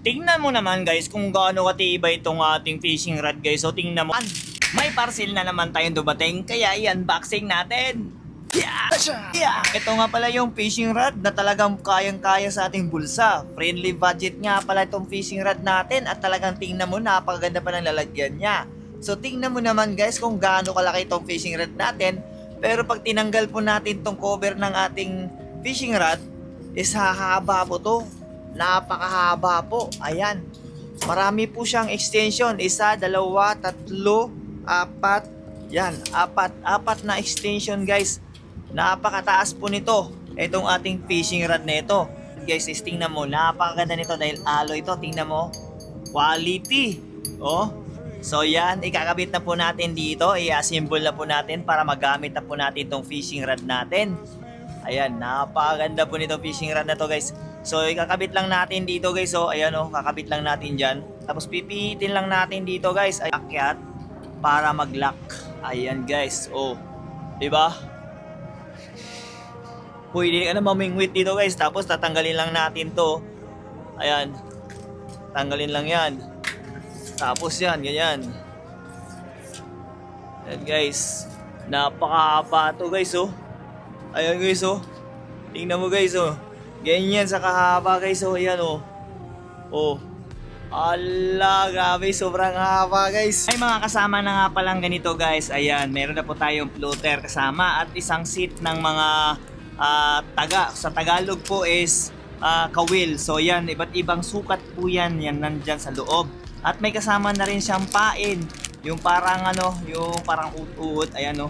Tingnan mo naman guys kung gaano katibay itong ating fishing rod guys. So tingnan mo. May parcel na naman tayong dumating kaya i-unboxing natin. Yeah! Yeah! Ito nga pala yung fishing rod na talagang kayang-kaya sa ating bulsa. Friendly budget nga pala itong fishing rod natin at talagang tingnan mo napakaganda pa ng lalagyan niya. So tingnan mo naman guys kung gaano kalaki itong fishing rod natin. Pero pag tinanggal po natin itong cover ng ating fishing rod is hahaba po to. Napakahaba po. Ayan. Marami po siyang extension. 1, 2, 3, 4. Yan. Apat na extension guys. Napakataas po nito. Itong ating fishing rod na ito. Guys, tingnan mo. Napakaganda nito dahil alloy ito. Tingnan mo. Quality. Oh. So yan. Ikakabit na po natin dito. I-assemble na po natin para magamit na po natin itong fishing rod natin. Ayan. Napakaganda po nitong fishing rod na to guys. So, ikakabit lang natin dito guys. So, ayan o, kakabit lang natin dyan. Tapos, pipihitin lang natin dito guys. Ay, akyat para mag-lock. Ayan guys. Oh, diba? Pwede ka na mamingwit dito guys. Tapos, tatanggalin lang natin to. Ayan. Tanggalin lang yan. Tapos yan, ganyan. Ayan guys. Napakahaba to guys oh. Ayan guys oh. Tingnan mo guys oh. Ganyan sa kahaba guys. So ayan oh. Oh. Ala, grabe, sobrang haba guys. Ay mga kasama na nga palang ganito guys. Ayan, meron na po tayong floater kasama at isang seat ng mga taga. Sa Tagalog po is kawil. So yan, iba't ibang sukat po yan. Yan nandyan sa loob. At may kasama na rin siyang pain. Yung parang yung parang ut-ut. Ayan oh.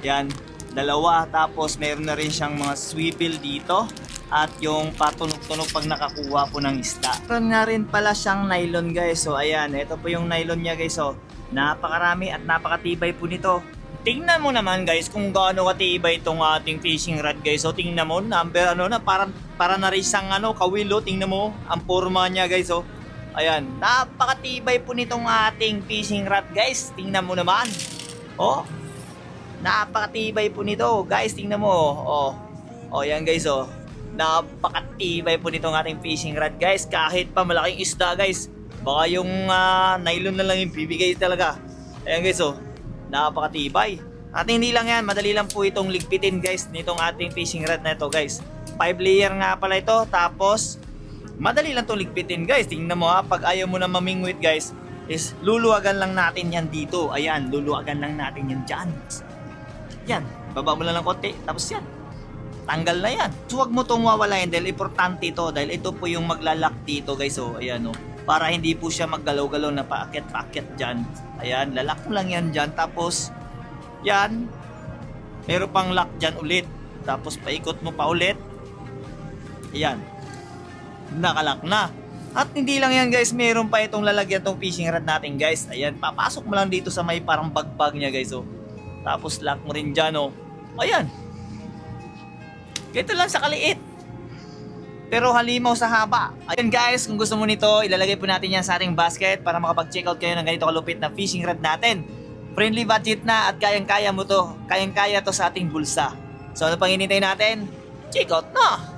Yan, dalawa. Tapos meron na rin siyang mga swivel dito. At yung patunog-tunog pag nakakuha po ng isda. Meron nga rin pala siyang nylon guys. So ayan, ito po yung nylon niya guys. So napakarami at napakatibay po nito. Tingnan mo naman guys kung gaano katibay itong ating fishing rod guys. So tingnan mo, number na para na rin siyang kawilo. Tingnan mo ang forma niya guys. So ayan, napakatibay po nitong ating fishing rod guys. Tingnan mo naman. Oh, napakatibay po nito guys. Tingnan mo. Oh yan guys oh. Napakatibay po nitong ating fishing rod guys. Kahit pa malaking isda guys, baka yung nylon na lang yung bibigay talaga. Ayan guys oh, napakatibay. At hindi lang yan, madali lang po itong ligpitin guys nitong ating fishing rod na ito guys. 5 layer nga pala ito. Tapos madali lang itong ligpitin guys. Tingnan mo pag ayaw mo na mamingwit guys, is luluwagan lang natin yan dito. Ayan, luluwagan lang natin yan dyan. Yan, baba mo lang ng konti. Tapos yan, tanggal na yan. So huwag mo itong wawalayan dahil importante ito. Dahil ito po yung maglalak dito guys. So ayan o. Para hindi po siya maggalaw-galaw na paakyat-paakyat dyan. Ayan, lalak mo lang yan dyan. Tapos yan, meron pang lock dyan ulit. Tapos paikot mo pa ulit. Ayan, nakalak na. At hindi lang yan guys, meron pa itong lalagyan itong fishing rod natin guys. Ayan, papasok mo lang dito sa may parang bagbag niya guys. So, tapos lock mo rin dyan o. Ayan. Ganito lang sa kaliit. Pero halimaw sa haba. Ayan guys, kung gusto mo nito, ilalagay po natin yan sa ating basket para makapag-check out kayo ng ganito kalupit na fishing rod natin. Friendly budget na at kayang-kaya mo to. Kayang-kaya to sa ating bulsa. So ano pang hinintay natin? Check out na!